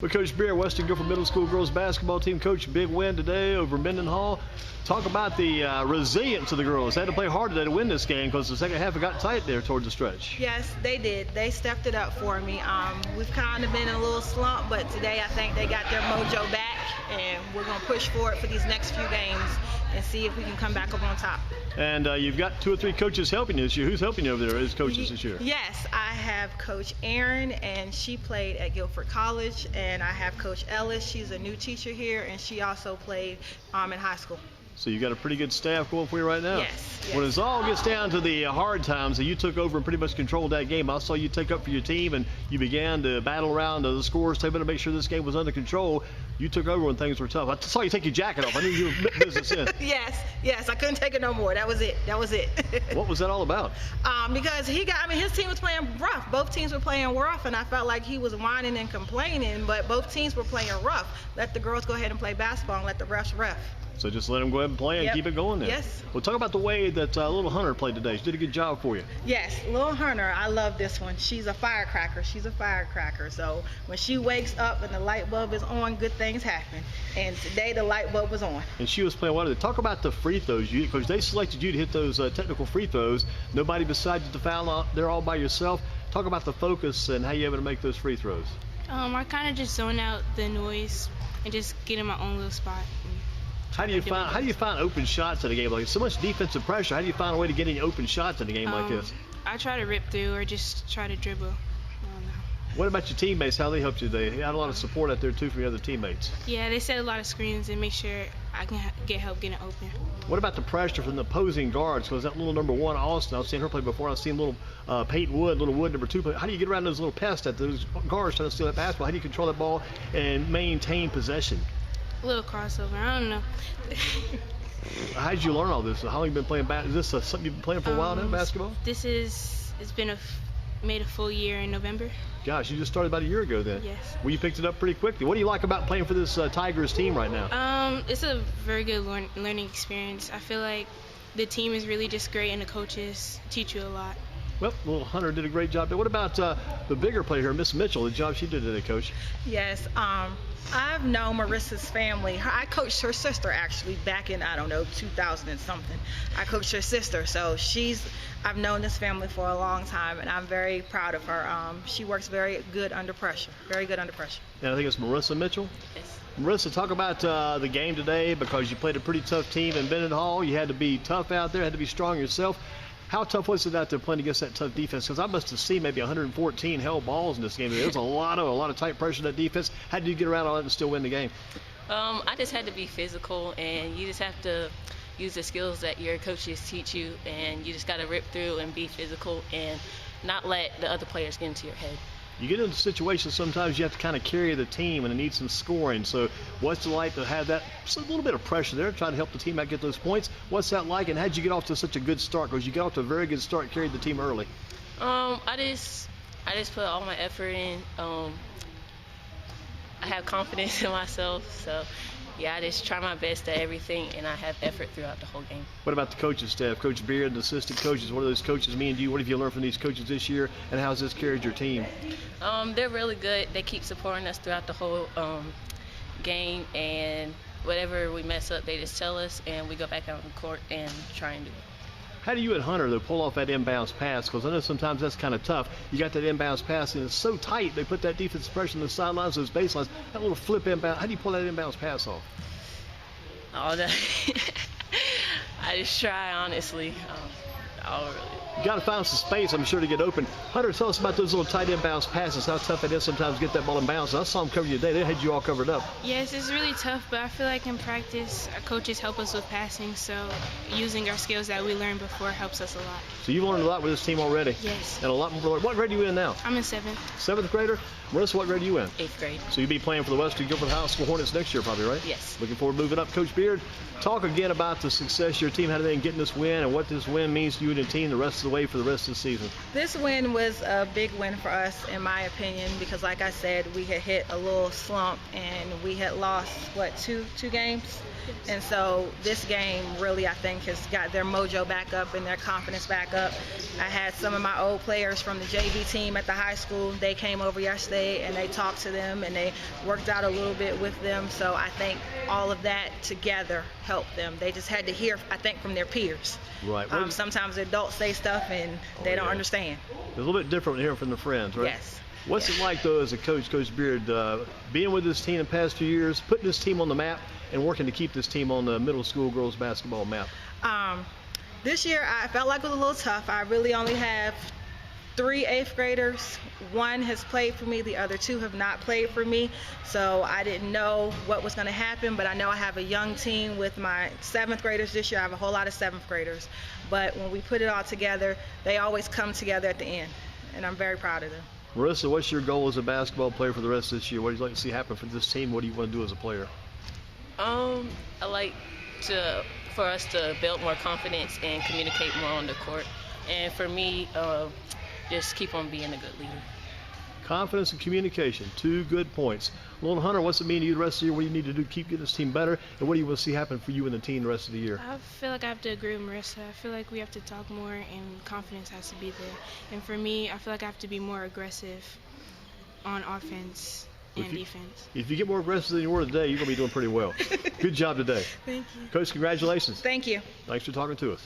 With Coach Beer, Western Guilford Middle School girls basketball team. Coach, big win today over Mendenhall. Talk about the resilience of the girls. They had to play hard today to win this game because the second half it got tight there towards the stretch. Yes, they did. They stepped it up for me. We've kind of been in a little slump, but today I think they got their mojo back, and we're going to push forward for these next few games and see if we can come back up on top. And you've got 2 or 3 coaches helping you this year. Who's helping you over there as coaches this year? Yes, I have Coach Erin, and she played at Guilford College, and I have Coach Ellis. She's a new teacher here, and she also played in high school. So you got a pretty good staff going for you right now. Yes. When it all gets down to the hard times, that you took over and pretty much controlled that game. I saw you take up for your team, and you began to battle around the scores table to make sure this game was under control. You took over when things were tough. I saw you take your jacket off. I knew you were business in. Yes. I couldn't take it no more. That was it. What was that all about? Because his team was playing rough. Both teams were playing rough, and I felt like he was whining and complaining, but both teams were playing rough. Let the girls go ahead and play basketball and let the refs ref. So just let them go ahead and play and keep it going there. Yes. Well, talk about the way that little Hunter played today. She did a good job for you. Yes, little Hunter, I love this one. She's a firecracker. So when she wakes up and the light bulb is on, good things happen. And today the light bulb was on. And she was playing well. Talk about the free throws, because they selected you to hit those technical free throws. Nobody beside you to foul out. They're all by yourself. Talk about the focus and how you're able to make those free throws. I kind of just zone out the noise and just get in my own little spot. How do you find open shots in a game like this? So much defensive pressure. How do you find a way to get any open shots in a game like this? I try to rip through or just try to dribble. I don't know. What about your teammates? How they helped you today? You had a lot of support out there too from your other teammates. Yeah, they set a lot of screens and make sure I can get help getting open. What about the pressure from the opposing guards? Because that little number 1 Austin, I've seen her play before. I've seen little Peyton Wood, little Wood number 2 play. How do you get around those little pests that those guards trying to steal that basketball? How do you control that ball and maintain possession? A little crossover. I don't know. How did you learn all this? How long have you been playing basketball? Is this something you've been playing for a while now, basketball? It's been made a full year in November. Gosh, you just started about a year ago then. Yes. Well, you picked it up pretty quickly. What do you like about playing for this Tigers team right now? It's a very good learning experience. I feel like the team is really just great and the coaches teach you a lot. Well, little Hunter did a great job. What about the bigger player here, Miss Mitchell, the job she did today, Coach? Yes, I've known Marissa's family. I coached her sister actually back in, 2000 and something. I coached her sister, so I've known this family for a long time, and I'm very proud of her. She works very good under pressure. And I think it's Marissa Mitchell? Yes. Marissa, talk about the game today, because you played a pretty tough team in Mendenhall. You had to be tough out there, had to be strong yourself. How tough was it out there playing against that tough defense? Because I must have seen maybe 114 held balls in this game. There was a lot of tight pressure in that defense. How did you get around all that and still win the game? I just had to be physical, and you just have to use the skills that your coaches teach you, and you just got to rip through and be physical and not let the other players get into your head. You get into situations sometimes you have to kind of carry the team and it needs some scoring. So what's it like to have that, just a little bit of pressure there, trying to help the team out get those points? What's that like, and how did you get off to such a good start? Because you got off to a very good start, carried the team early. I just put all my effort in. I have confidence in myself, so yeah, I just try my best at everything, and I have effort throughout the whole game. What about the coaching staff? Coach Beard, the assistant coaches, what do those coaches mean to you? What have you learned from these coaches this year, and how has this carried your team? They're really good. They keep supporting us throughout the whole game, and whatever we mess up, they just tell us, and we go back out on the court and try and do it. How do you and Hunter, though, pull off that inbounds pass? Because I know sometimes that's kind of tough. You got that inbounds pass, and it's so tight. They put that defensive pressure on the sidelines, those baselines. That little flip inbound. How do you pull that inbounds pass off? All that. I just try, honestly. You got to find some space, I'm sure, to get open. Hunter, tell us about those little tight inbounds passes, how tough it is sometimes to get that ball in bounds. I saw them cover you today. They had you all covered up. Yes, it's really tough, but I feel like in practice, our coaches help us with passing, so using our skills that we learned before helps us a lot. So you've learned a lot with this team already? Yes. And a lot more. What grade are you in now? I'm in 7th. 7th grader? Marissa, what grade are you in? 8th grade. So you'll be playing for the Western Guilford High School Hornets next year, probably, right? Yes. Looking forward to moving up. Coach Beard, talk again about the success of your team, how they getting this win, and what this win means to you and student team the rest of the way for the rest of the season? This win was a big win for us, in my opinion, because like I said, we had hit a little slump and we had lost, two games? And so this game really, I think, has got their mojo back up and their confidence back up. I had some of my old players from the JV team at the high school. They came over yesterday and they talked to them and they worked out a little bit with them. So I think all of that together helped them. They just had to hear, I think, from their peers. Right. Sometimes adults say stuff and they don't understand. It's a little bit different hearing from the friends, right? Yes. What's it like, though, as a coach, Coach Beard, being with this team the past few years, putting this team on the map, and working to keep this team on the middle school girls basketball map? This year, I felt like it was a little tough. I really only have 3 8th graders. 1 has played for me. The other 2 have not played for me. So I didn't know what was going to happen, but I know I have a young team with my 7th graders this year. I have a whole lot of 7th graders. But when we put it all together, they always come together at the end, and I'm very proud of them. Marissa, what's your goal as a basketball player for the rest of this year? What would you like to see happen for this team? What do you want to do as a player? I like for us to build more confidence and communicate more on the court. And for me, just keep on being a good leader. Confidence and communication, 2 good points. Lil Hunter, what's it mean to you the rest of the year? What do you need to do to keep getting this team better? And what do you want to see happen for you and the team the rest of the year? I feel like I have to agree with Marissa. I feel like we have to talk more and confidence has to be there. And for me, I feel like I have to be more aggressive on offense and defense. If you get more aggressive than you were today, you're going to be doing pretty well. Good job today. Thank you. Coach, congratulations. Thank you. Thanks for talking to us.